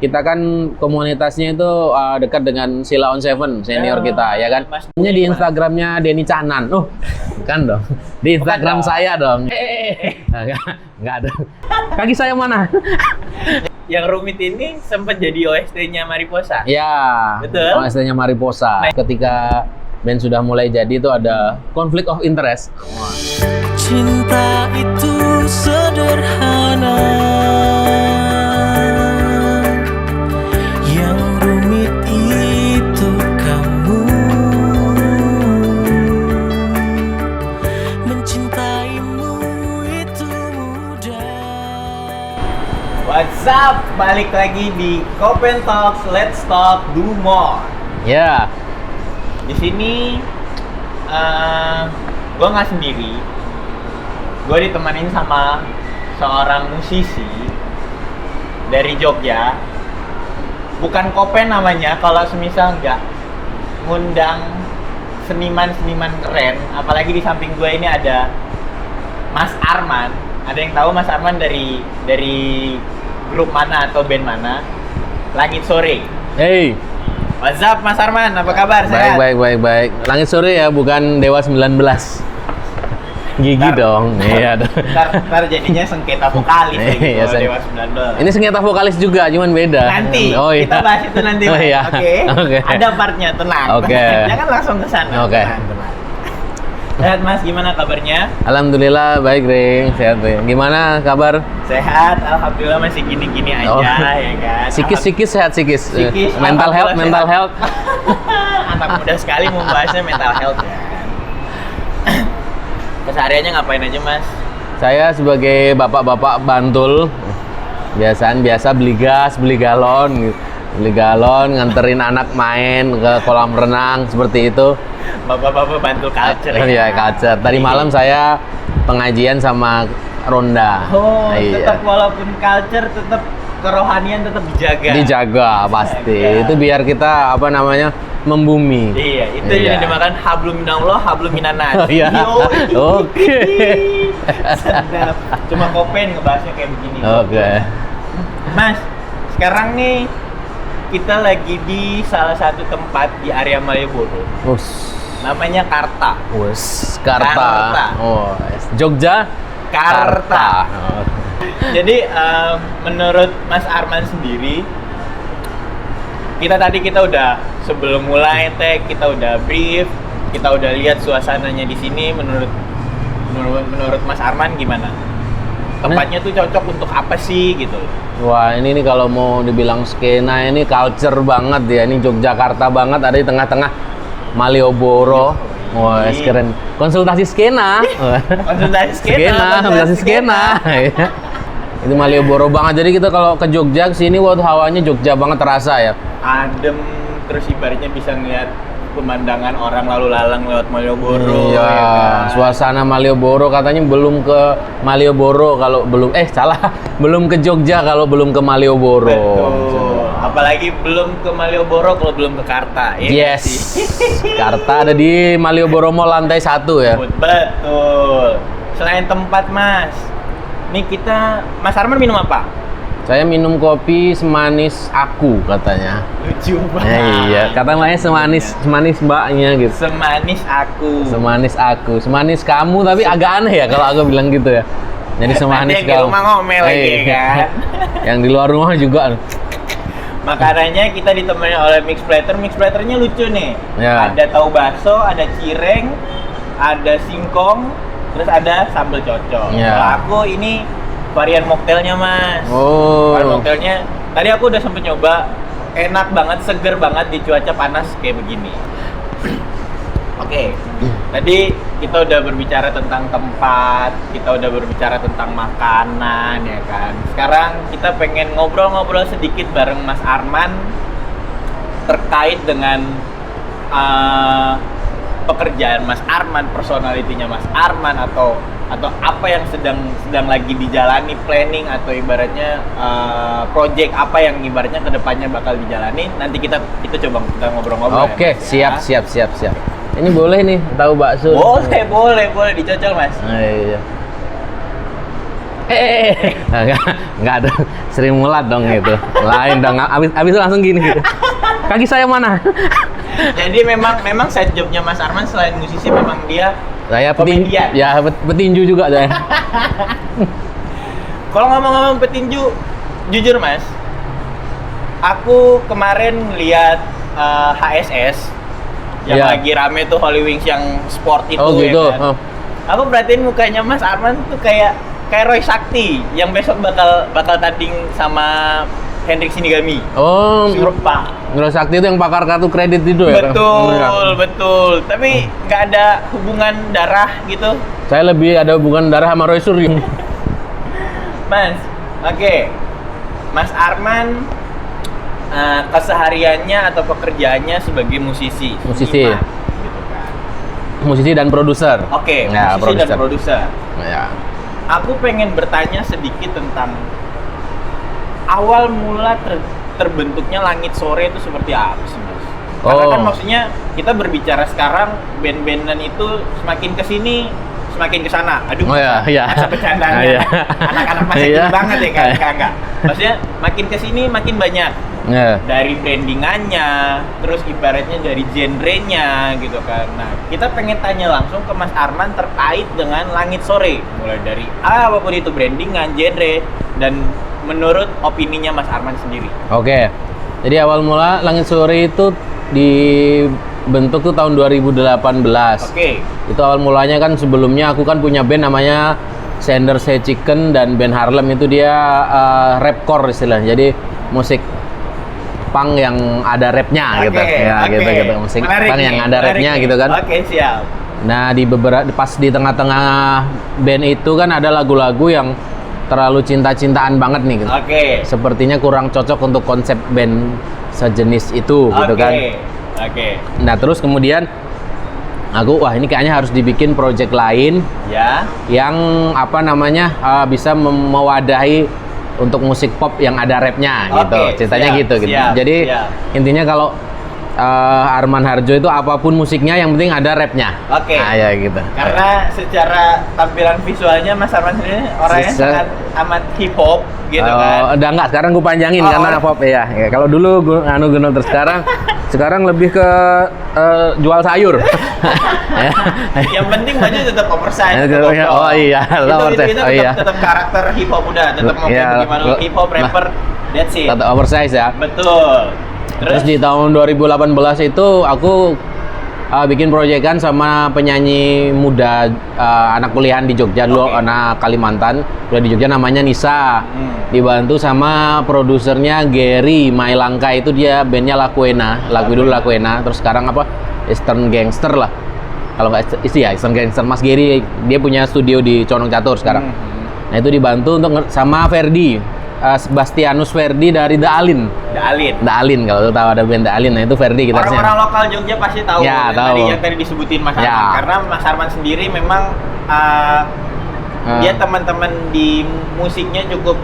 kita kan komunitasnya itu dekat dengan Sila on Seven, senior kita, ya kan? Mas Punya di Instagramnya Denny Canan. Oh, kan dong. Di Instagram dong. saya dong. Nggak ada. Kaki saya mana? Yang rumit ini sempat jadi OST-nya Mariposa. Ya, Betul. OST-nya Mariposa. Ketika band sudah mulai jadi itu ada konflik of interest. Cinta itu sederhana, yang rumit itu kamu. Mencintaimu itu mudah. What's up? Balik lagi di Kopen Talks, Let's Talk, Do More. Ya, Di sini gue nggak sendiri. Gue ditemanin sama seorang musisi dari Jogja. Bukan Kopen namanya, kalau semisal nggak ngundang seniman-seniman keren. Apalagi di samping gue ini ada Mas Arman. Ada yang tahu Mas Arman dari grup mana atau band mana? Langit Sore. hey, What's up Mas Arman? Apa kabar? Sehat? baik. Langit Sore ya, bukan Dewa 19. Gigi Ntar. dong. Iya dong. Ntar jadinya sengketa vokalis ya gitu, Iya, Dewa 19. Ini sengketa vokalis juga, cuman beda. Nanti, Oh, iya. kita bahas itu nanti, Oh, Mas. iya. Oke? Oke. Ada partnya, tenang. Oke. Jangan langsung ke sana. Oke. Tenang. Sehat Mas, gimana kabarnya? Alhamdulillah baik, Ring. Sehat, Ring. Gimana kabar? Sehat, alhamdulillah masih gini-gini aja Oh. ya kan. Sikis sehat sikis. Psikis, Mental health, alhamdulillah mental sehat. health. Anak muda sekali membahasnya mental health ya kan. Kesehariannya ngapain aja Mas? Saya sebagai bapak-bapak Bantul, biasa beli gas, beli galon, nganterin anak main ke kolam renang seperti itu. Bapak-bapak Bantul culture ya. Iya, culture. Tadi malam saya pengajian sama Ronda. Oh, Iya. tetap walaupun culture tetap kerohanian tetap dijaga. Dijaga pasti. Iya. Itu biar kita membumi. Iya, itu Iya. yang dinamakan hablum minallah, hablum minanas. Oh, iya. Oke. Sedap. Cuma Kopen ngebahasnya kayak begini. Oke. Mas, sekarang nih kita lagi di salah satu tempat di area Malioboro. Namanya Karta. Karta. Karta. Oh, Jogja. Karta. Oh. Jadi menurut Mas Arman sendiri, kita udah sebelum mulai tag, kita udah brief, kita udah lihat suasananya di sini. Menurut Mas Arman gimana? Tempatnya tuh cocok untuk apa sih gitu? Wah, ini nih kalau mau dibilang skena ini culture banget ya. Ini Yogyakarta banget, ada di tengah-tengah Malioboro. Wah, keren. Konsultasi skena. Konsultasi skena. Konsultasi skena. Iya. Itu Malioboro banget. Jadi kita kalau ke Jogja kesini, wah hawanya Jogja banget terasa ya. Adem, terus ibaratnya bisa ngeliat pemandangan orang lalu lalang lewat Malioboro. Iya, ya kan? suasana Malioboro katanya belum ke Malioboro kalau belum belum ke Jogja kalau belum ke Malioboro. Betul. Apalagi belum ke Malioboro kalau belum ke Karta. Ya nggak Yes. sih? Karta ada di Malioboro Mall lantai 1 ya. Betul. Selain tempat Mas, nih Mas Arman minum apa? Saya minum kopi semanis aku katanya. Lucu Ya, banget. iya, katanya semanis mbaknya gitu. Semanis aku. Semanis aku, semanis kamu tapi agak aneh ya kalau aku bilang gitu ya. Jadi semanis Nanti yang di kamu. rumah ngomel lagi Iya. kan. Yang di luar rumah juga. Makanannya kita ditemani oleh mix platter. Mix platternya lucu nih. Ya. Ada tahu bakso, ada cireng, ada singkong, terus ada sambal cocok. Ya. Kalau aku ini varian mocktailnya Mas. Oh. Varian mocktailnya tadi aku udah sempet nyoba, enak banget, seger banget di cuaca panas kayak begini. Oke, tadi kita udah berbicara tentang tempat, kita udah berbicara tentang makanan ya kan. Sekarang kita pengen ngobrol-ngobrol sedikit bareng Mas Arman terkait dengan pekerjaan Mas Arman, personalitinya Mas Arman atau apa yang sedang lagi dijalani, planning atau ibaratnya project apa yang ibaratnya kedepannya bakal dijalani. Nanti kita coba kita ngobrol-ngobrol. Oke, ya, Mas, ya. siap. Ini boleh nih, tahu bakso. Boleh dicocol Mas. Iya. Enggak ada Sri Mulat dong itu. Lain dong. Abis itu langsung gini gitu. Kaki saya mana? Jadi memang side jobnya Mas Arman selain musisi memang dia Saya komedian. ya petinju juga saya. Kalau ngomong-ngomong petinju, jujur Mas, aku kemarin lihat HSS yang Iya. lagi rame tuh Holy Wings yang sport itu Oh gitu. ya kan. Oh. Aku perhatiin mukanya Mas Arman tuh kayak Roy Sakti yang besok bakal tanding sama Hendrik Sinigami. Oh, Sumpah. Ngeros Sakti itu yang pakar kartu kredit itu ya? Betul. Tapi nggak ada hubungan darah gitu, Saya lebih ada hubungan darah sama Roy Suryo. Mas. Oke. Mas Arman kesehariannya atau pekerjaannya sebagai musisi. Musisi. seniman, gitu kan. Musisi dan produser. Oke, Ya, musisi dan produser. Ya. Aku pengen bertanya sedikit tentang awal mula terbentuknya Langit Sore itu seperti apa sih, Mas? Karena kan Oh. maksudnya kita berbicara sekarang band-bandan itu semakin kesini semakin kesana. Aduh, Oh ya, iya. masa bercandanya. Ah, iya. Anak-anak masa Iya. kecil banget ya kan? Enggak. Maksudnya makin kesini makin banyak. Ya. Dari brandingannya, terus ibaratnya dari genrenya gitu kan. Nah, kita pengen tanya langsung ke Mas Arman terkait dengan Langit Sore. Mulai dari apapun itu brandingan, genre, dan menurut opininya Mas Arman sendiri. Oke. Jadi awal mula Langit Sore itu dibentuk tuh tahun 2018. Oke. Itu awal mulanya kan sebelumnya aku kan punya band namanya Sender Say Chicken dan band Harlem itu dia rapcore istilahnya. Jadi musik punk yang ada rapnya gitu. Ya, oke. gitu. Musik Menarik punk nih, yang ada menarik rapnya nih. gitu kan. Oke, siap. Nah, pas di tengah-tengah band itu kan ada lagu-lagu yang terlalu cinta-cintaan banget nih gitu. Oke. Sepertinya kurang cocok untuk konsep band sejenis itu gitu kan. Oke. Nah, terus kemudian wah ini kayaknya harus dibikin project lain Ya. yang apa namanya bisa mewadahi untuk musik pop yang ada rapnya gitu. Oke, Ceritanya siap, gitu. siap, Jadi siap. intinya kalau Arman Harjo itu apapun musiknya yang penting ada rapnya. Oke. Nah, ya gitu. Karena secara tampilan visualnya Mas Arman sendiri orangnya sangat amat hip hop gitu kan. Udah enggak, sekarang gue panjangin Oh, karena oh. pop ya. Kalau dulu gue terus sekarang lebih ke jual sayur. Ya. Yang penting baju tetap oversize. Ya, tetap ya, off. oh iya, itu oversize. tetap, Oh iya. tetap karakter hip hop udah, tetap mau Iya, kayak bagaimana hip hop rapper. That's it. Tetap oversize ya. Betul. Terus di tahun 2018 itu aku bikin proyekan sama penyanyi muda anak kuliahan di Jogja dulu, Oke. anak Kalimantan, kuliah di Jogja namanya Nisa. Dibantu sama produsernya Gary Mailangka, itu dia bandnya Lakuena, lagu dulu Lakuena, terus sekarang apa Eastern Gangster lah. Kalau nggak ya Eastern Gangster, Mas Gary dia punya studio di Condong Catur sekarang. Nah itu dibantu untuk sama Ferdi, Sebastianus Ferdi dari The Alin. The The Alin, Alin. kalau lu tahu ada band The Alin, nah itu Ferdi gitarnya. Orang-orang lokal Jogja pasti tahu Ya, tahu. yang tadi disebutin Mas Arman. Ya. Karena Mas Arman sendiri memang dia teman-teman di musiknya cukup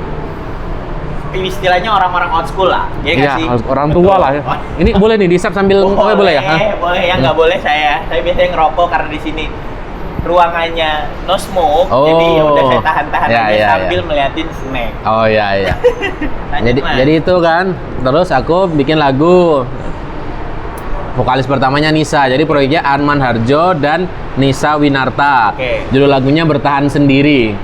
istilahnya orang-orang old school lah, ya nggak sih? Orang tua lah ya. Ini boleh nih di-sap sambil boleh ya? Hah? Boleh ya, nggak boleh saya biasanya ngerokok karena di sini ruangannya no smoke, jadi ya udah saya tahan-tahan Ya, aja ya, sambil ya. meliatin snack. Oh iya iya. Lanjut, Mas. jadi itu kan, terus aku bikin lagu. Vokalis pertamanya Nisa, jadi proyeknya Arman Harjo dan Nisa Winarta. Oke. Judul lagunya Bertahan Sendiri.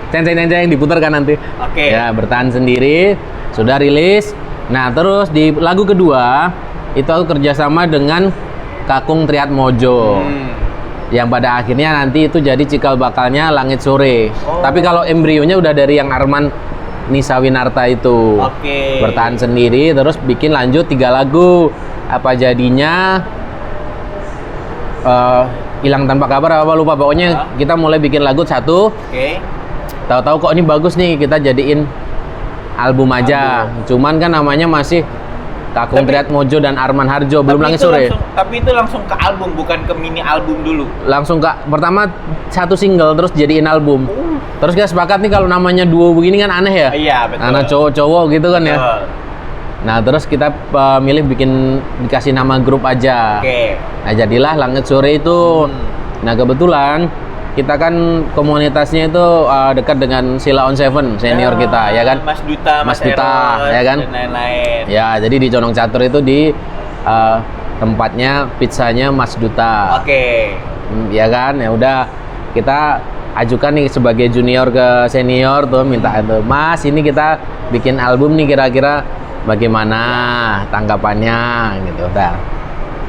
Ceng-ceng diputar kan nanti. Oke. Ya, Bertahan Sendiri sudah rilis. Nah, terus di lagu kedua itu aku kerjasama dengan Kakung Triat Mojo. Yang pada akhirnya nanti itu jadi cikal bakalnya Langit Sore. Oh. Tapi kalau embrionya udah dari yang Arman Nisa Winarta itu. Oke. Bertahan Sendiri, terus bikin lanjut 3 lagu. Apa jadinya? Hilang Tanpa Kabar apa lupa, pokoknya kita mulai bikin lagu satu. Oke. Tahu-tahu kok ini bagus nih, kita jadiin album aja. Cuman kan namanya masih Kakung Triat Mojo dan Arman Harjo, belum Langit Sore. Tapi itu langsung ke album, bukan ke mini album dulu. Langsung pertama satu single terus jadiin album. Terus kita sepakat nih kalau namanya duo begini kan aneh ya. Iya, betul. Anak cowok-cowok gitu kan ya. Betul. Nah, terus kita milih dikasih nama grup aja. Oke. Nah, jadilah Langit Sore itu. Nah, kebetulan kita kan komunitasnya itu dekat dengan Sila on Seven senior kita ya kan. Mas Duta, Mas Duta, Eros, ya kan? dan lain-lain. Ya, jadi di Condong Catur itu di tempatnya pizzanya Mas Duta. Oke. Ya kan, ya udah kita ajukan nih sebagai junior ke senior tuh minta itu, Mas ini kita bikin album nih kira-kira bagaimana tanggapannya gitu. Nah,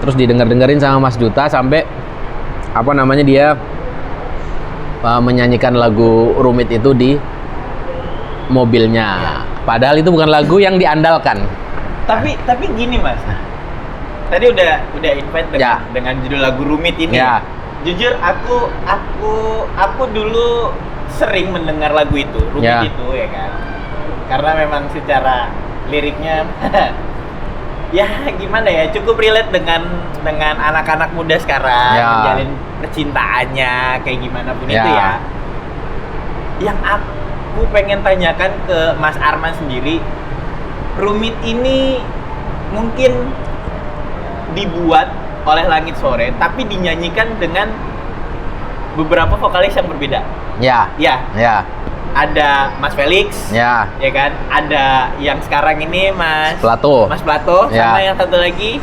terus didengar-dengerin sama Mas Duta sampai apa namanya dia menyanyikan lagu Rumit itu di mobilnya. Padahal itu bukan lagu yang diandalkan. Tapi gini Mas. Tadi udah invite dengan judul lagu Rumit ini. Ya. Jujur aku dulu sering mendengar lagu itu, Rumit itu ya kan. Karena memang secara liriknya ya gimana ya, cukup relate dengan anak-anak muda sekarang menjalin percintaannya kayak gimana pun itu ya. Yang aku pengen tanyakan ke Mas Arman sendiri, Rumit ini mungkin dibuat oleh Langit Sore tapi dinyanyikan dengan beberapa vokalis yang berbeda. Ya. Ada Mas Felix, ya kan? Ada yang sekarang ini Mas Plato, sama yang satu lagi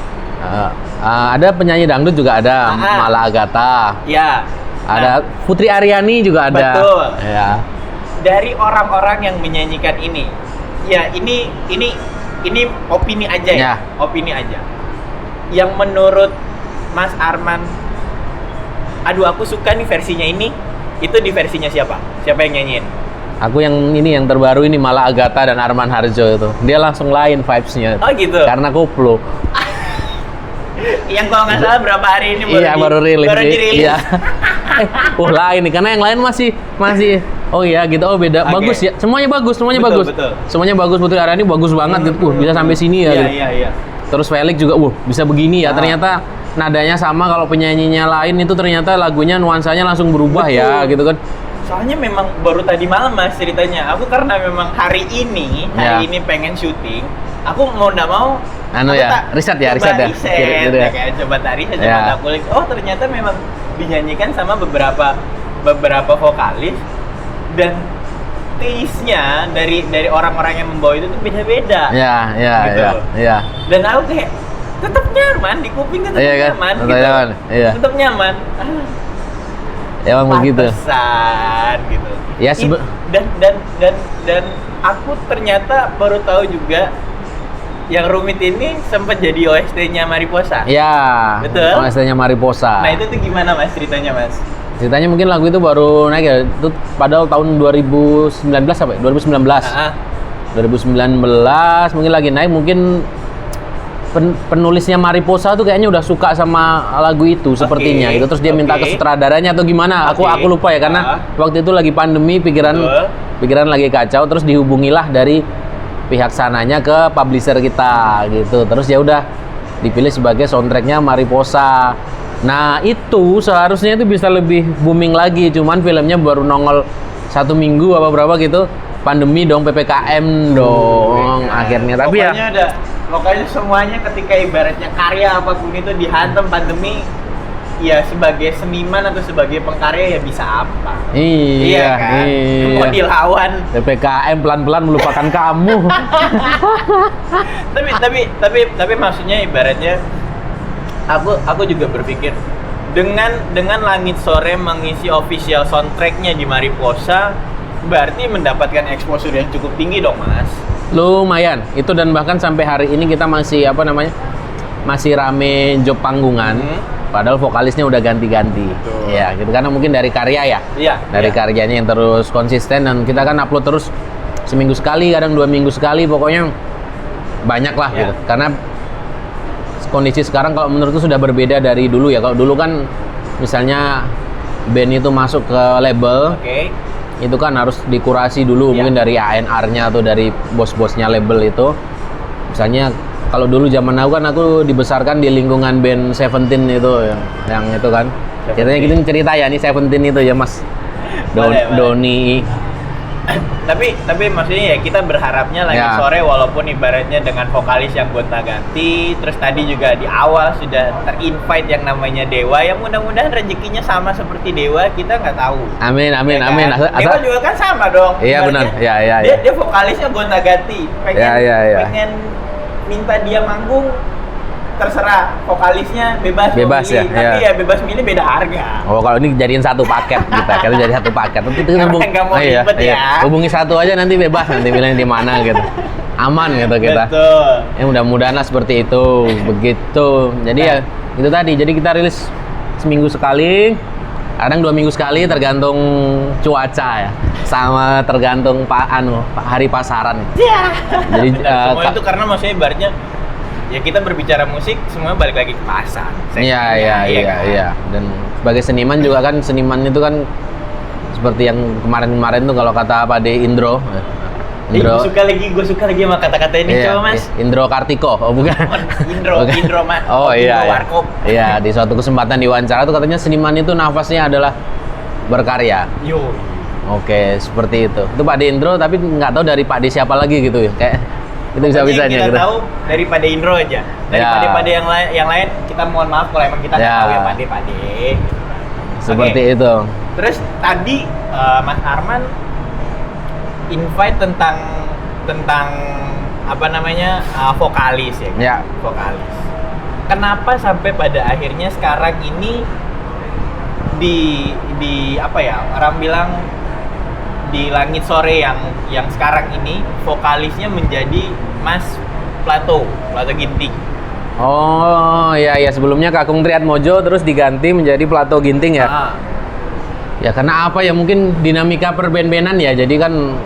ada penyanyi dangdut juga ada, Mala Agatha. Ya. Ada Putri Aryani juga ada. Betul. Ya. Dari orang-orang yang menyanyikan ini, ya ini opini aja ya. Opini aja. Yang menurut Mas Arman, aduh aku suka nih versinya ini, itu di versinya siapa? Siapa yang nyanyiin? Aku yang ini yang terbaru ini Mala Agatha dan Arman Harjo itu. Dia langsung lain vibes-nya. Oh gitu. Karena koplo. Yang kalau nggak salah berapa hari ini baru rilis. Baru dirilis. Iya. Lain nih karena yang lain masih oh iya gitu. Oh beda. Okay. Bagus ya. Semuanya bagus. Betul. Semuanya bagus. Putri Aryani bagus banget gitu. Bisa sampai sini ya. Iya. Terus Felix juga bisa begini ya. Ternyata nadanya sama, kalau penyanyinya lain itu ternyata lagunya nuansanya langsung berubah. Betul. Ya gitu kan. Soalnya memang baru tadi malam Mas ceritanya. Aku karena memang hari ini pengen syuting, aku mau nggak mau riset ya. Kayak coba riset, coba kulik. Oh ternyata memang dinyanyikan sama beberapa vokalis dan taste-nya dari orang-orang yang membawa itu tuh beda-beda. Iya. Dan aku kayak tetap nyaman di kuping, tetap nyaman. Ya emang begitu. Pantesan gitu. Ya dan aku ternyata baru tahu juga yang Rumit ini sempat jadi OST-nya Mariposa. Iya. Betul. OST-nya Mariposa. Nah, itu tuh gimana Mas ceritanya, Mas? Ceritanya mungkin lagu itu baru naik ya. Itu padahal tahun 2019 apa ya? 2019. 2019 mungkin lagi naik, mungkin penulisnya Mariposa tuh kayaknya udah suka sama lagu itu sepertinya gitu. Terus dia minta ke sutradaranya atau gimana. Aku lupa ya karena waktu itu lagi pandemi, pikiran lagi kacau, terus dihubungilah dari pihak sananya ke publisher kita gitu. Terus ya udah dipilih sebagai soundtracknya Mariposa. Nah, itu seharusnya itu bisa lebih booming lagi, cuman filmnya baru nongol 1 minggu apa berapa gitu. Pandemi dong, PPKM dong akhirnya. Tapi pokoknya semuanya ketika ibaratnya karya apapun itu dihantam pandemi, ya sebagai seniman atau sebagai pengkarya ya bisa apa? Iya kan? Mau dilawan. PPKM pelan-pelan melupakan kamu. tapi maksudnya ibaratnya aku juga berpikir dengan Langit Sore mengisi official soundtracknya di Mariposa, berarti mendapatkan exposure yang cukup tinggi dong, Mas. Lumayan. Itu dan bahkan sampai hari ini kita masih masih rame job panggungan. Padahal vokalisnya udah ganti-ganti. Ya, gitu karena mungkin dari karya ya. Iya. Dari karyanya yang terus konsisten, dan kita kan upload terus seminggu sekali, kadang 2 minggu sekali, pokoknya banyak lah gitu. Karena kondisi sekarang kalau menurutku sudah berbeda dari dulu ya. Kalau dulu kan misalnya band itu masuk ke label, itu kan harus dikurasi dulu mungkin dari A&R-nya atau dari bos-bosnya label itu. Misalnya kalau dulu zaman aku kan aku dibesarkan di lingkungan band Seventeen itu yang itu kan. Ceritanya gitu cerita ya nih Seventeen itu ya Mas. Doni tapi maksudnya ya kita berharapnya Langit Ya. Sore walaupun ibaratnya dengan vokalis yang gonta-ganti, terus tadi juga di awal sudah ter-invite yang namanya Dewa, yang mudah-mudahan rezekinya sama seperti Dewa, kita nggak tahu. Amin, amin, Ya kan? amin. Dewa juga kan sama dong. Iya, Ibaratnya benar. Ya, ya, dia, ya. dia vokalisnya gonta-ganti, pengen minta dia manggung, terserah vokalisnya bebas Bebas milih, ya, tapi ya. ya bebas milih beda harga. Oh, kalau ini jadiin satu paket kita jadi satu paket. Nanti kita Karena nggak mau ribet ya. Hubungi satu aja nanti bebas, nanti pilih di mana gitu. Aman gitu kita. Betul. Ya mudah-mudahan lah seperti itu, begitu. Jadi ya itu tadi. Jadi kita rilis seminggu sekali, kadang 2 minggu sekali tergantung cuaca ya, sama tergantung hari pasaran. Ya. Jadi Semua itu karena maksudnya ibaratnya ya kita berbicara musik semuanya balik lagi ke pasar. Iya, kan? Dan sebagai seniman juga kan, seniman itu kan seperti yang kemarin-kemarin tuh kalau kata Pak De Indro. Gue suka lagi sama kata-kata ini, Iya, coba Mas. Indro Kartiko, oh bukan. Indro Mas. Oh iya, Indro iya. Warkop. Iya, di suatu kesempatan diwawancara tuh katanya seniman itu nafasnya adalah berkarya. Yo. Oke, seperti itu. Itu Pak De Indro, tapi nggak tahu dari Pak De siapa lagi gitu ya. Kayak itu bisa-bisanya Kita gitu. tahu daripada Indro aja. Daripada yang lain kita mohon maaf kalau emang kita nggak Ya. tahu ya Pade. Seperti Oke. itu. Terus tadi Mas Arman invite tentang apa namanya vokalis ya. Ya. Vokalis. Kenapa sampai pada akhirnya sekarang ini di apa ya, orang bilang di Langit Sore yang sekarang ini vokalisnya menjadi Mas Plato Ginting. Oh iya, sebelumnya Kakung Triad Mojo terus diganti menjadi Plato Ginting ya. Ah, Ya karena apa ya, mungkin dinamika perband-bandan ya. Jadi kan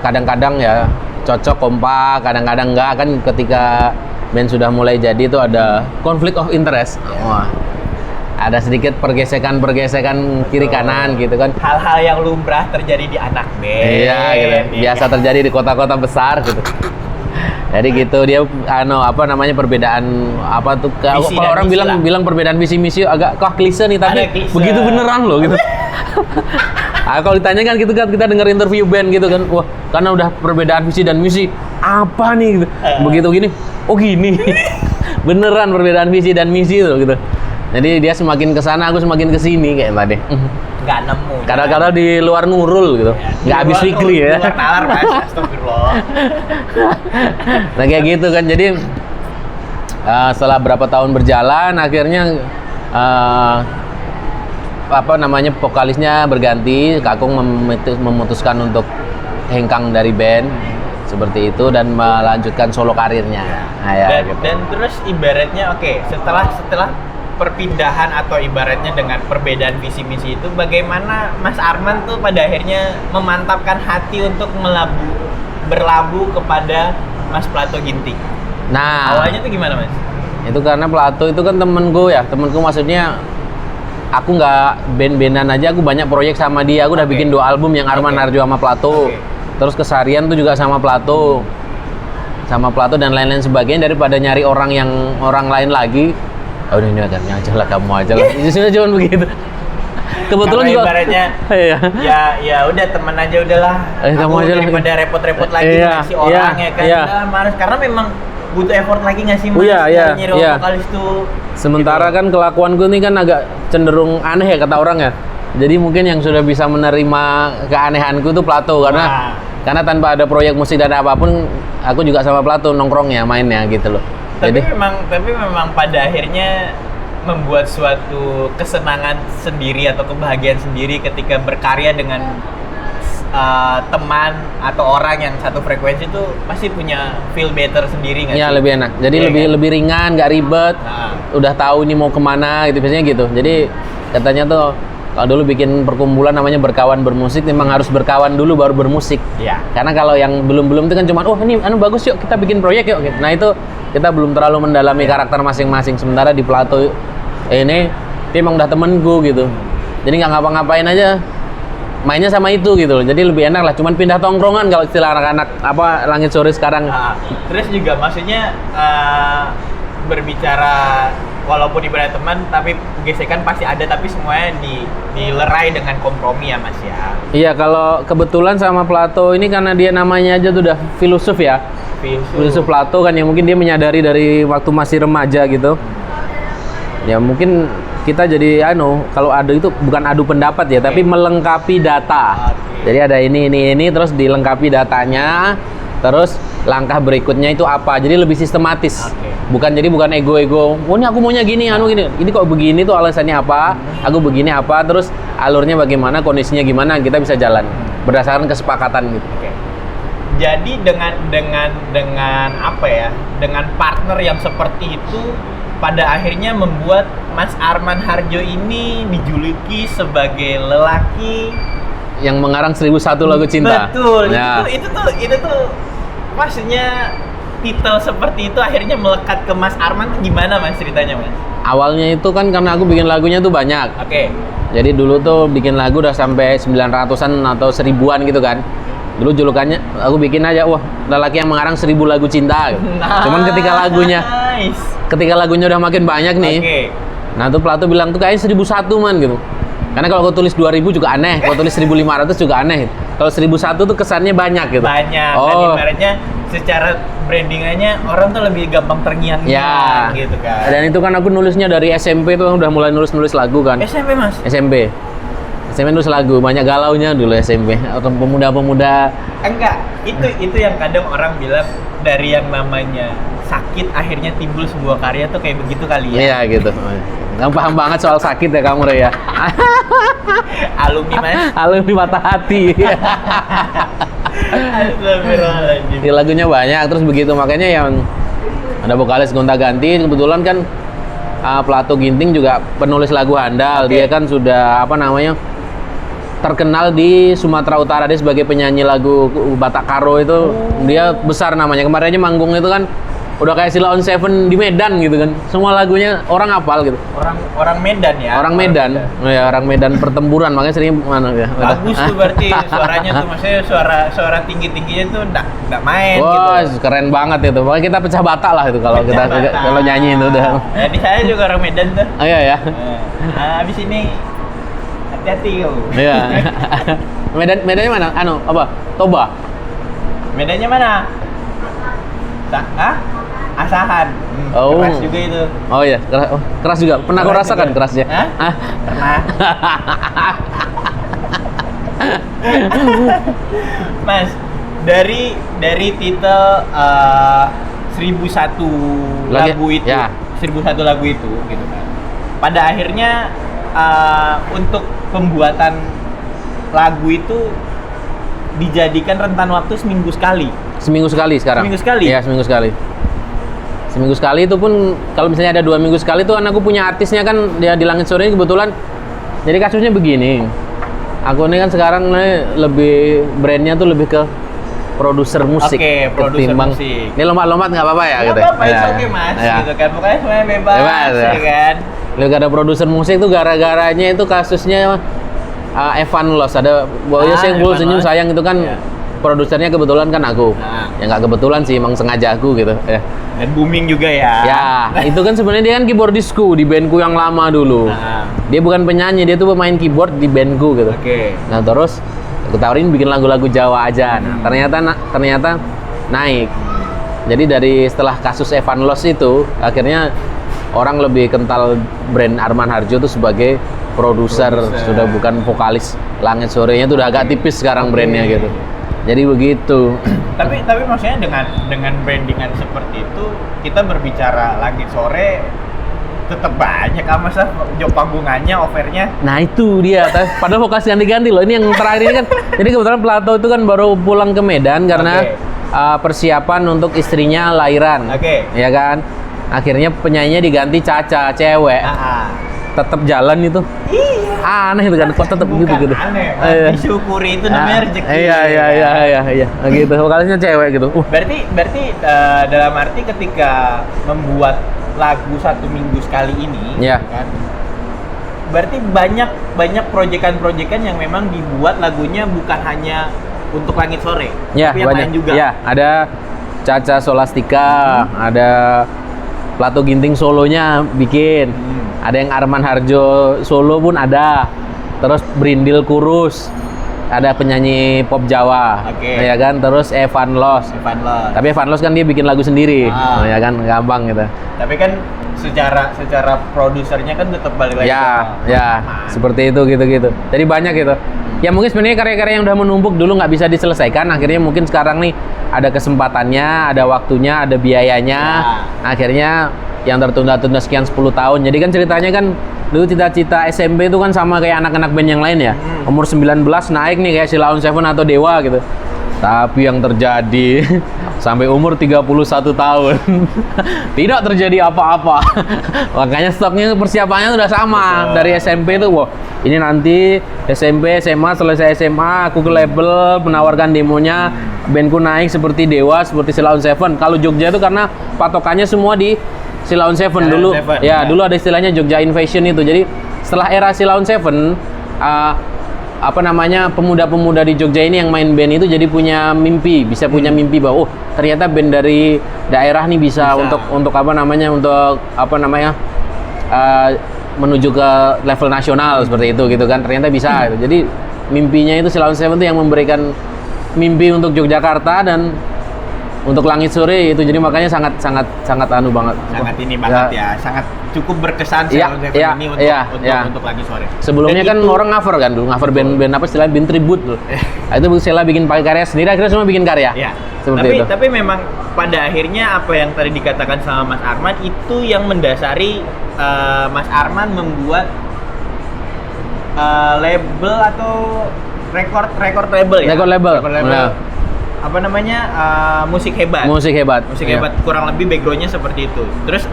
kadang-kadang ya cocok kompak, kadang-kadang enggak kan. Ketika band sudah mulai jadi itu ada konflik of interest. Wah, ada sedikit pergesekan kiri kanan gitu kan. hal-hal yang lumrah terjadi di anak band. Iya gitu. Biasa terjadi di kota-kota besar gitu. Jadi gitu dia apa namanya, perbedaan apa tuh, Visi dan kalau orang misi lah. bilang perbedaan visi misi agak klise nih, tapi Ada klise. begitu beneran loh gitu. Kalau ditanya kan gitu kan, kita denger interview band gitu kan, wah karena udah perbedaan visi dan misi apa nih gitu. Begitu gini, oh gini. Beneran perbedaan visi dan misi tuh gitu. Jadi dia semakin kesana, aku semakin kesini kayak tadi. Nggak nemu. Kadang-kadang di luar Nurul gitu, nggak habis fikri ya. Di luar nalar Mas, astagfirullah. Nah kayak gitu kan, jadi setelah berapa tahun berjalan akhirnya apa namanya, vokalisnya berganti. Kakung memutuskan untuk hengkang dari band seperti itu dan melanjutkan solo karirnya. Nah, ya, gitu. Dan terus ibaratnya oke, setelah perpindahan atau ibaratnya dengan perbedaan visi misi itu, bagaimana Mas Arman tuh pada akhirnya memantapkan hati untuk berlabuh kepada Mas Plato Ginting? Nah, Awalnya tuh gimana Mas? itu karena Plato itu kan temenku ya, maksudnya aku nggak band-bandan aja, aku banyak proyek sama dia. Aku udah Oke. bikin 2 album yang Arman Oke. Narjo sama Plato. Oke. Terus Kesarian tuh juga sama Plato. Dan lain-lain sebagainya, daripada nyari orang lain lagi. Oh ini aja lah, kamu aja lah. Itu sudah cuma begitu. Kebetulan Karena juga ibaratnya iya. ya udah teman aja udahlah. Kamu Aku aja lah. daripada repot-repot lagi Iya, ngasih orang iya, ya kan. iya. Udah, Mas, karena memang butuh effort lagi nggak sih Mas? Oh, iya, nyari iya. vokalis tuh. Sementara Gitu. kan kelakuanku ini kan agak cenderung aneh ya kata orang ya. Jadi mungkin yang sudah bisa menerima keanehanku itu Plato, Wah. karena tanpa ada proyek musik dan apapun, aku juga sama Plato nongkrongnya, mainnya gitu loh. Tapi Jadi memang pada akhirnya membuat suatu kesenangan sendiri atau kebahagiaan sendiri ketika berkarya dengan teman atau orang yang satu frekuensi itu pasti punya feel better sendiri nggak ya sih? lebih enak. Jadi Iya lebih kan? lebih ringan, nggak ribet. Nah, Udah tahu ini mau kemana gitu, biasanya gitu. Jadi katanya tuh kalau dulu bikin perkumpulan namanya berkawan bermusik, memang harus berkawan dulu baru bermusik. ya. Karena kalau yang belum itu kan cuma, oh ini bagus yuk kita bikin proyek yuk. Gitu. Nah itu kita belum terlalu mendalami karakter masing-masing. Sementara di Plato ini dia emang udah temenku gitu. Jadi nggak ngapa-ngapain aja, mainnya sama itu gitu loh. Jadi lebih enak lah. Cuman pindah tongkrongan kalau istilah anak-anak apa Langit Sore sekarang. Nah, terus juga maksudnya berbicara walaupun ibarat teman tapi gesekan pasti ada, tapi semuanya dilerai dengan kompromi ya Mas ya. Iya, kalau kebetulan sama Plato ini karena dia namanya aja tuh udah filosof ya. Filosof Plato kan, yang mungkin dia menyadari dari waktu masih remaja gitu. Ya mungkin kita jadi kalau adu itu bukan adu pendapat ya, tapi melengkapi data. Jadi ada ini terus dilengkapi datanya, terus langkah berikutnya itu apa. Jadi lebih sistematis. Bukan ego-ego. Oh ini aku maunya gini, gini. Ini kok begini tuh alasannya apa? Aku begini apa? Terus alurnya bagaimana? Kondisinya gimana? Kita bisa jalan berdasarkan kesepakatan gitu. Jadi dengan apa ya? Dengan partner yang seperti itu, pada akhirnya membuat Mas Arman Harjo ini dijuluki sebagai lelaki yang mengarang 1001 lagu cinta. Betul. Ya. Itu tuh maksudnya titel seperti itu akhirnya melekat ke Mas Arman tuh gimana Mas ceritanya Mas? Awalnya itu kan karena aku bikin lagunya tuh banyak. Oke. Jadi dulu tuh bikin lagu udah sampai 900-an atau 1000-an gitu kan. Dulu julukannya aku bikin aja, wah lelaki yang mengarang 1000 lagu cinta gitu. Cuman ketika lagunya udah makin banyak nih. Nah tuh Plato bilang tuh kayaknya 1001 man gitu. Karena kalau aku tulis 2000 juga aneh, kalau tulis 1500 juga aneh. Kalau 1001 tuh kesannya banyak gitu. Banyak. Dan ibaratnya secara brandingannya orang tuh lebih gampang terngiang-ngiang gitu kan. Dan itu kan aku nulisnya dari SMP tuh udah mulai nulis lagu kan. SMP Mas? SMP nulis lagu, banyak galaunya dulu SMP. Orang pemuda-pemuda. Enggak, itu yang kadang orang bilang dari yang namanya sakit akhirnya timbul sebuah karya tuh kayak begitu kali ya. Iya gitu. Kamu paham banget soal sakit ya kamu ya. Alumni Mas. Alumni Mata Hati. Astagfirullahaladzim. Di lagunya banyak, terus begitu makanya yang ada vokalis gonta-ganti. Kebetulan kan Plato Ginting juga penulis lagu handal. Dia kan sudah terkenal di Sumatera Utara. Dia sebagai penyanyi lagu Batak Karo itu dia besar namanya. Kemarinnya manggung itu kan udah kayak Sheila on Seven di Medan gitu kan. Semua lagunya orang hafal gitu. Orang Medan ya. Orang Medan. Ya, orang Medan pertempuran, makanya sering ya. Bagus tuh berarti suaranya tuh, maksudnya suara tinggi-tingginya tuh enggak main gitu. Keren banget itu. Makanya kita pecah Batak lah itu kalau nyanyi itu udah. Jadi saya juga orang Medan tuh. Oh, iya ya. Habis ini hati-hati yo. Iya. Medannya mana? Toba. Medannya mana? Asahan. Keras juga itu. Oh iya, keras juga. Pernah kau rasakan juga kerasnya? Pernah. Mas, dari titel 1001 lagu itu, ya. 1001 lagu itu gitu kan. Pada akhirnya untuk pembuatan lagu itu dijadikan rentan waktu seminggu sekali. Seminggu sekali sekarang. Seminggu sekali? Iya, seminggu sekali. Seminggu sekali itu pun kalau misalnya ada 2 minggu sekali tuh kan aku punya artisnya kan dia di Langit Sore ini kebetulan. Jadi kasusnya begini. Aku ini kan sekarang lebih brandnya tuh lebih ke produser musik. Oke, produser musik. Ini lompat-lompat nggak apa-apa ya? Nggak apa-apa, oke Mas. Gitu kan, pokoknya semuanya bebas ya kan. Lalu ada produser musik tuh gara-garanya itu kasusnya Evan Loss. Ada Boyo Senggul Senyum Sayang itu kan produsernya kebetulan kan aku. Ya nggak kebetulan sih, emang sengaja aku gitu ya. Dan booming juga ya. Ya, itu kan sebenarnya dia kan keyboardisku di bandku yang lama dulu. Dia bukan penyanyi, dia tuh pemain keyboard di bandku gitu. Nah terus aku tawarin bikin lagu-lagu Jawa aja. Nah ternyata naik. Jadi dari setelah kasus Evan Loss itu akhirnya orang lebih kental brand Arman Harjo tuh sebagai produser, sudah bukan vokalis. Langit Sorenya tuh udah agak tipis sekarang brandnya gitu. Jadi begitu. Tapi maksudnya dengan brandingan seperti itu kita berbicara Langit Sore tetap banyak masa job panggungannya, offernya. Nah itu dia. Padahal vokasi ganti-ganti loh. Ini yang terakhir ini kan. Jadi kebetulan Plato itu kan baru pulang ke Medan karena persiapan untuk istrinya lahiran. Ya kan. Akhirnya penyanyinya diganti Caca, cewek. Tetap jalan itu. Iya. Aneh itu kan, kok tetap gitu. Aneh. Disyukuri itu namanya rezeki. Iya. Gitu. Vokalisnya cewek gitu. Berarti dalam arti ketika membuat lagu 1 minggu sekali ini, kan? Berarti banyak proyekan-proyekan yang memang dibuat lagunya bukan hanya untuk Langit Sore, ya, tapi yang banyak. lain juga. Ya, ada Caca Solastika, ada Plato Ginting solonya bikin. Ada yang Arman Harjo solo pun ada. Terus Brindil Kurus. Ada penyanyi pop Jawa. Oke. Ya kan? Terus Evan Los. Evan Los. Tapi Evan Los kan dia bikin lagu sendiri. Ya kan? Gampang gitu. Tapi kan secara produsernya kan tetap balik lagi. Ya, seperti itu gitu-gitu. Jadi banyak gitu. Ya mungkin sebenarnya karya-karya yang udah menumpuk dulu nggak bisa diselesaikan. Akhirnya mungkin sekarang nih ada kesempatannya, ada waktunya, ada biayanya. Akhirnya yang tertunda-tunda sekian 10 tahun. Jadi kan ceritanya kan dulu cita-cita SMP itu kan sama kayak anak-anak band yang lain ya. Umur 19 naik nih kayak Sheila on 7 atau Dewa gitu. Tapi yang terjadi sampai umur 31 tahun tidak terjadi apa-apa. Makanya stoknya persiapannya udah sama. Dari SMP itu, wah ini nanti SMP, SMA, selesai SMA aku ke label menawarkan demonya, bandku naik seperti Dewa, seperti Sheila on 7. Kalau Jogja itu karena patokannya semua di Sheila on 7 dulu. Ya, dulu ada istilahnya Jogja Invasion itu. Jadi setelah era Sheila on 7 pemuda-pemuda di Jogja ini yang main band itu jadi punya mimpi, bisa punya mimpi bahwa ternyata band dari daerah nih bisa. untuk menuju ke level nasional seperti itu gitu kan, ternyata bisa gitu. Jadi mimpinya itu Sheila on 7 itu yang memberikan mimpi untuk Yogyakarta dan untuk Langit Sore itu. Jadi makanya sangat anu banget. Sangat ini banget ya. Sangat cukup berkesan Sheila on 7 ini untuk Langit Sore. Sebelumnya Dan kan orang cover kan dulu, cover band apa istilahnya, band tribute dulu. Itu Sheila bikin pakai karya sendiri, akhirnya semua bikin karya. Ya. Seperti itu. Tapi memang pada akhirnya apa yang tadi dikatakan sama Mas Arman itu yang mendasari Mas Arman membuat label atau record label ya. Record label. Ya. Apa namanya, musik hebat. Musik hebat. Kurang lebih backgroundnya seperti itu. Terus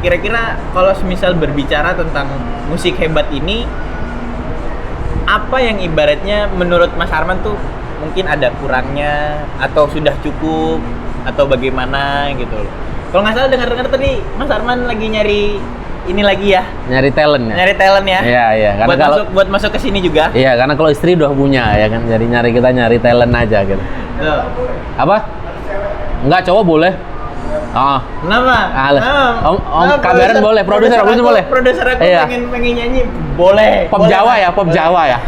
kira-kira kalau semisal berbicara tentang musik hebat ini, apa yang ibaratnya menurut Mas Arman tuh mungkin ada kurangnya atau sudah cukup atau bagaimana gitu loh. Kalau nggak salah dengar tadi Mas Arman lagi nyari ini lagi ya. Nyari talent ya. Iya. Karena buat masuk ke sini juga. Iya, karena kalau istri udah punya ya kan, jadi kita nyari talent aja gitu. Tuh. Apa? Enggak, cowok boleh. Oh. Kenapa? Om kabaran boleh, produser boleh. Produser aku pengen nyanyi boleh. Pop Jawa ya.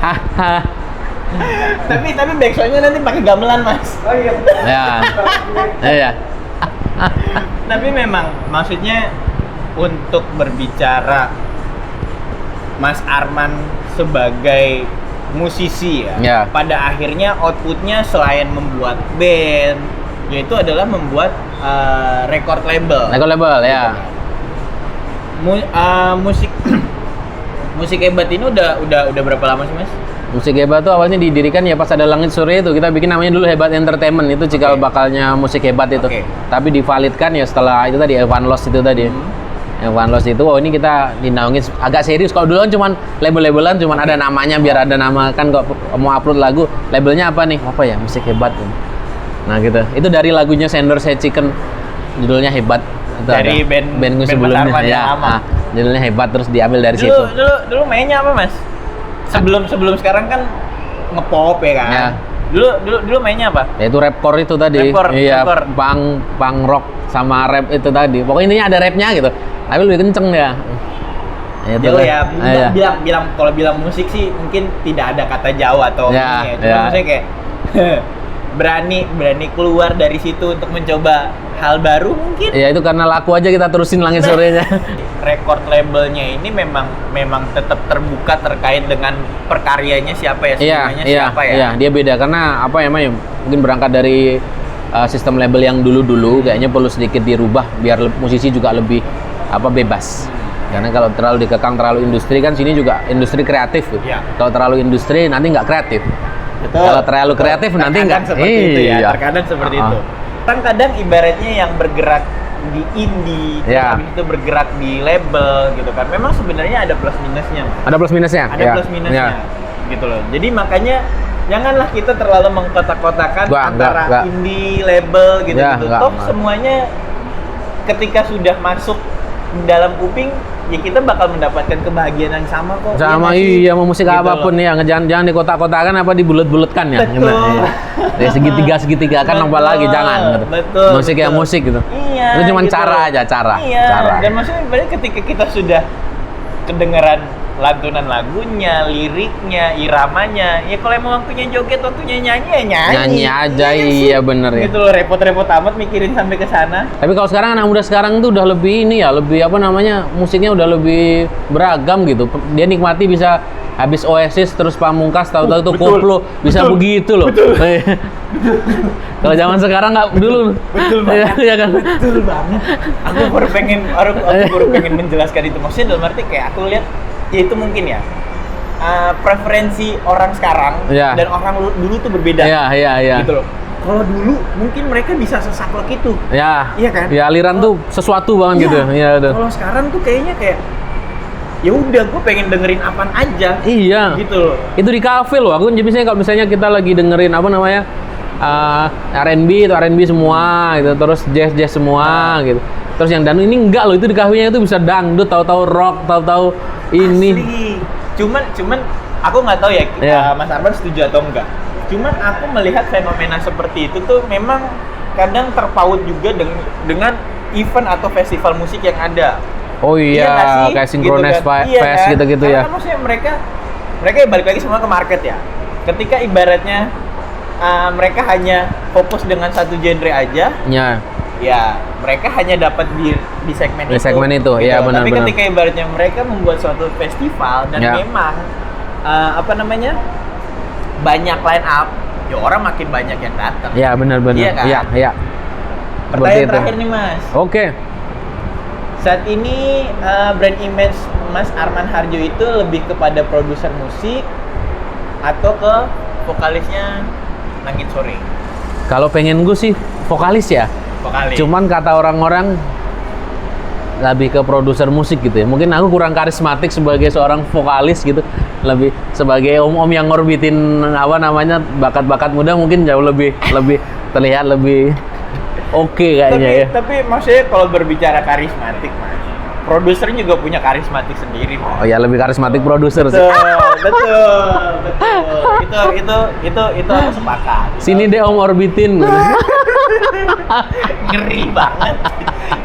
tapi backsoundnya nanti pakai gamelan, Mas. Oh iya. Iya. Tapi memang maksudnya untuk berbicara Mas Arman sebagai musisi ya. Pada akhirnya outputnya selain membuat band, yaitu adalah membuat record label. Record label ya. Musik hebat ini udah berapa lama sih, Mas? Musik hebat tuh awalnya didirikan ya pas ada Langit Sore itu. Kita bikin namanya dulu Hebat Entertainment, itu cikal bakalnya musik hebat itu. Tapi divalidkan ya setelah itu tadi Evan Los itu tadi. Evan Los itu, ini kita dinaungin agak serius. Kalau dulu kan cuman label-labelan, cuman ada namanya biar ada nama kan. Kok mau upload lagu, labelnya apa nih? Apa ya? Musik hebat. Nah gitu. Itu dari lagunya Sendor Saya Chicken, judulnya Hebat. Itu dari band sebelumnya ya. Judulnya Hebat, terus diambil dari situ. Dulu mainnya apa, Mas? Sebelum sekarang kan ngepop ya kan. Ya. Dulu mainnya apa? Ya itu rapcore itu tadi. Rapcore. Punk rock sama rap itu tadi. Pokoknya intinya ada rapnya gitu. Tapi lebih kenceng ya. Kalau bilang musik sih mungkin tidak ada kata Jawa atau ini ya. Cuma maksudnya kayak berani keluar dari situ untuk mencoba hal baru mungkin. Ya itu karena laku aja kita terusin Langit Sorenya. Record labelnya ini memang tetap terbuka terkait dengan perkaryanya siapa ya, siapa ya. Iya, dia beda karena apa ya, mungkin berangkat dari sistem label yang dulu kayaknya perlu sedikit dirubah biar musisi juga lebih bebas. Karena kalau terlalu dikekang terlalu industri kan, sini juga industri kreatif. Kalau terlalu industri nanti nggak kreatif. Betul. Kalau terlalu kreatif nanti nggak seperti itu ya. Terkadang seperti itu. Kadang ibaratnya yang bergerak di indie, habis itu bergerak di label gitu kan. Memang sebenarnya ada plus minusnya. Ada plus minusnya. Gitu loh. Jadi makanya janganlah kita terlalu mengkotak-kotakan antara indie, label gitu. Toh semuanya ketika sudah masuk dalam kuping ya kita bakal mendapatkan kebahagiaan yang sama kok. Sama nggak sih? iya mau musik Gitu apapun loh. ya, jangan di kotak-kotakan apa dibulet-buletkan ya. Betul. Ya segitiga kan apa lagi jangan gitu. Betul. Musik ya betul. musik gitu. Iya. Itu cuma gitu cara loh. aja, cara. Iya. Cara. Dan maksudnya berarti ketika kita sudah kedengeran lantunan lagunya, liriknya, iramanya, ya kalau emang waktunya joget, waktunya nyanyi ya nyanyi. Nyanyi aja, Iya nggak sih? iya bener ya. Gitu loh, repot-repot amat mikirin sampai ke sana. Tapi kalau sekarang anak muda sekarang tuh udah lebih ini ya, lebih apa namanya, musiknya udah lebih beragam gitu. Dia nikmati bisa habis Oasis terus Pamungkas, tahu-tahu tuh betul. koplo bisa Betul. begitu loh. Kalau zaman sekarang nggak dulu. Betul banget. Iya kan? Betul banget. Aku baru pengen menjelaskan itu. Maksudnya dalam arti kayak aku lihat, ya itu mungkin ya preferensi orang sekarang Iya. dan orang dulu tuh berbeda. Iya. Gitu loh. Kalau dulu mungkin mereka bisa sesaklek itu. Ya. Iya kan? Ya aliran tuh sesuatu banget gitu. Iya udah. Kalau sekarang tuh kayaknya kayak ya udah gue pengen dengerin apaan aja. Iya. Gitu loh. Itu di kafe loh. Aku misalnya kalau misalnya kita lagi dengerin apa namanya R&B itu R&B semua gitu, terus jazz semua gitu. Terus yang dangdut ini enggak loh, itu di kafenya itu bisa dangdut, tahu-tahu rock, tahu-tahu ini. Asli. Cuman aku nggak tahu ya Iya. Mas Arman setuju atau enggak. Cuman aku melihat fenomena seperti itu tuh memang kadang terpaut juga dengan event atau festival musik yang ada. Oh nggak iya, sih? kayak Synchronize Gitu kan? Iya Fest kan? gitu-gitu Karena ya. kan maksudnya mereka ya balik lagi semua ke market ya. Ketika ibaratnya mereka hanya fokus dengan satu genre aja, Ya. mereka hanya dapat di segmen Di itu. segmen itu, gitu. iya, Tapi benar-benar. ketika ibaratnya mereka membuat suatu festival dan Ya. memang banyak line up, ya orang makin banyak yang datang. Ya benar-benar. Iya kan? Iya. Seperti Pertanyaan itu. terakhir nih Mas. Oke. Saat ini brand image Mas Arman Harjo itu lebih kepada produser musik atau ke vokalisnya Langit Sore? Kalau pengen gue sih vokalis ya. Vokalis. Cuman kata orang-orang lebih ke produser musik gitu ya. Mungkin aku kurang karismatik sebagai seorang vokalis gitu. Lebih sebagai om-om yang ngorbitin apa namanya bakat-bakat muda mungkin jauh lebih terlihat lebih oke kayaknya ya. Tapi maksudnya kalau berbicara karismatik Mas, produser juga punya karismatik sendiri Mas. Oh ya lebih karismatik produser sih. Betul. Itu aku sepakat. Sini deh om orbitin. Gitu.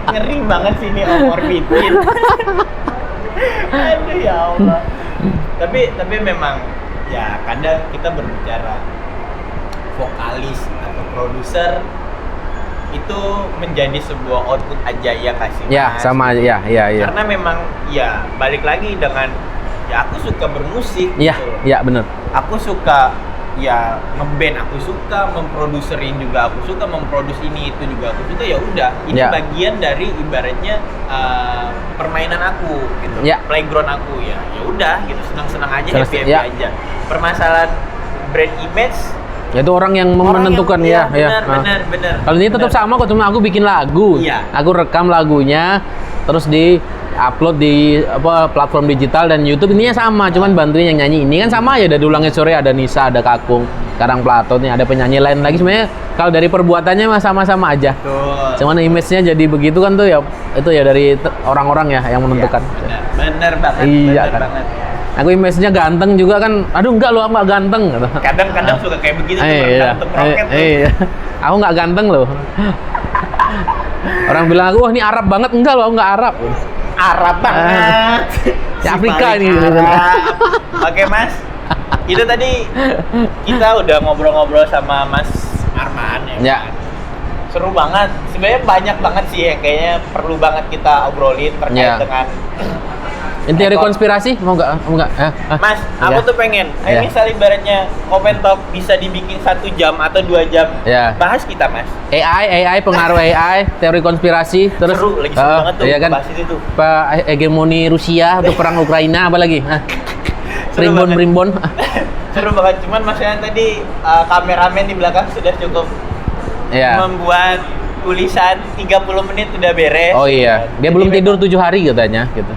Ngeri banget sini Om Orbitin. Aduh ya Allah. Tapi memang ya kadang kita berbicara vokalis atau produser itu menjadi sebuah output aja ya kasih. Ya sama aja ya. Karena memang ya balik lagi dengan ya aku suka bermusik. Iya, gitu loh. iya benar. Aku suka ya ngeband, aku suka memproduserin juga, aku suka memproduksi ini itu juga aku suka, ya udah ini Ya. bagian dari ibaratnya permainan aku gitu, Ya. playground aku ya udah gitu, senang-senang aja, happy Ya. aja. Permasalahan brand image Ya itu orang yang menentukan ya. benar. Kalau ini tetap sama kok, cuma aku bikin lagu. Iya. Aku rekam lagunya, terus di upload di platform digital dan YouTube, intinya sama, cuman bantuin yang nyanyi. Ini kan sama ya, dari Langit Sore ada Nisa, ada Kakung, sekarang Plato nih, ada penyanyi lain lagi. Sebenarnya kalau dari perbuatannya mah sama-sama aja. Betul. Cuman image-nya jadi begitu kan tuh ya, itu ya dari orang-orang ya yang menentukan. Ya, benar banget. Iya, benar kan. banget. Aku image-nya ganteng juga kan, aduh enggak lo, aku nggak ganteng gitu. Kadang-kadang suka kayak begitu tuh, Iya, ganteng roket tuh. iya. Aku nggak ganteng loh. Orang bilang aku, wah ini Arab banget, enggak loh, aku nggak Arab. Arab banget. Si Afrika paling ini. Arab. Oke Mas, itu tadi kita udah ngobrol-ngobrol sama Mas Arman ya. Ya. Kan? Seru banget. Sebenarnya banyak banget sih ya, kayaknya perlu banget kita obrolin terkait Ya. dengan Teori konspirasi mau nggak? Mas, aku tuh pengen, Iya. misal ibaratnya Open Talk bisa dibikin 1 jam atau 2 jam, Iya. bahas kita Mas. AI, pengaruh AI, teori konspirasi, terus Seru, lagi seru banget tuh, iya kan? bahas itu tuh. Hegemoni Rusia untuk perang Ukraina, apa lagi? Seru banget. Primbon. Seru banget, cuman maksudnya tadi kameramen di belakang sudah cukup Iya. membuat tulisan 30 menit udah beres. Oh iya, dia Jadi belum memang- tidur 7 hari katanya gitu.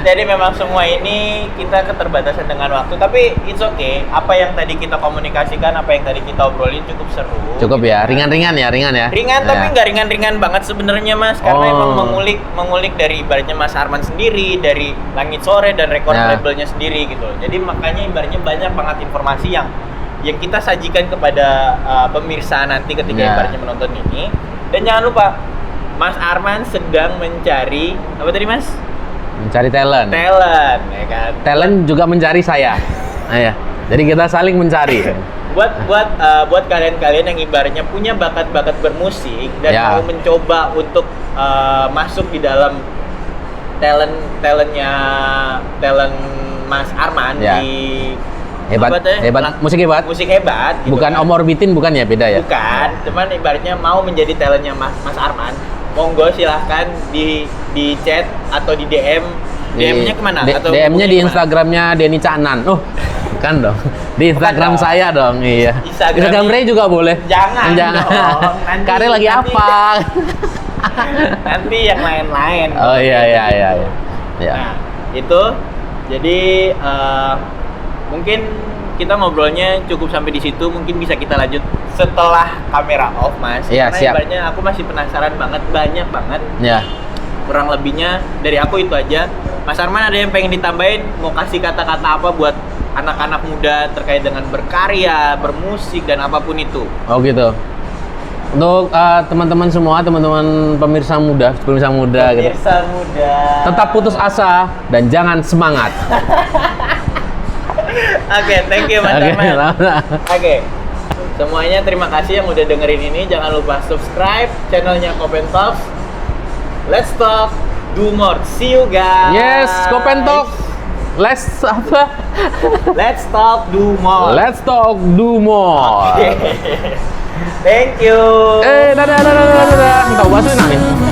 Jadi memang semua ini kita keterbatasan dengan waktu, tapi it's okay. Apa yang tadi kita komunikasikan, apa yang tadi kita obrolin cukup seru. Cukup ya, ringan-ringan ya, ringan ya. Ringan tapi Ya. nggak ringan-ringan banget sebenarnya Mas, karena Oh. emang mengulik dari ibaratnya Mas Arman sendiri, dari Langit Sore dan record Ya. labelnya sendiri gitu. Jadi makanya ibaratnya banyak banget informasi yang kita sajikan kepada pemirsa nanti ketika Ya. ibaratnya menonton ini. Dan jangan lupa Mas Arman sedang mencari apa tadi Mas? Mencari talent. Talent, ya kan? Talent juga mencari saya. Nah, ya. Jadi kita saling mencari. buat kalian-kalian yang ibaratnya punya bakat-bakat bermusik dan Ya. mau mencoba untuk masuk di dalam talent Mas Arman Ya. di Hebat, apa tuh? hebat, musik hebat. musik hebat gitu Bukan kan. Om Orbitin, bukan ya, beda ya? Bukan, cuman ibaratnya mau menjadi talentnya Mas Arman, monggo silahkan di chat atau di DM. DM-nya kemana? Atau DM-nya hubungi di kemana? Instagramnya Denny Caknan. Oh, kan dong. Di Instagram dong. saya dong, iya. Instagram Ray juga boleh. Jangan dong, nanti- Kare lagi nanti- apa? Nanti yang lain-lain. Oh iya. Ya. Nah, itu jadi mungkin kita ngobrolnya cukup sampai di situ. Mungkin bisa kita lanjut setelah kamera off, Mas. Iya, Karena siap. ibaratnya aku masih penasaran banget, banyak banget. Ya. Kurang lebihnya dari aku itu aja. Mas Arman ada yang pengen ditambahin? Mau kasih kata-kata apa buat anak-anak muda terkait dengan berkarya, bermusik dan apapun itu? Oh gitu. Untuk teman-teman semua, teman-teman pemirsa muda gitu. Pemirsa muda. Tetap putus asa dan jangan semangat. Oke, thank you Mas Oke, Arman. sama-sama. Oke, semuanya terima kasih yang udah dengerin ini. Jangan lupa subscribe channelnya Kopen Talks. Let's talk, do more. See you guys. Yes, Kopen Talk. Let's apa? Let's talk, do more. Let's talk, do more. Thank you. Dadah. Minta bahasa nih.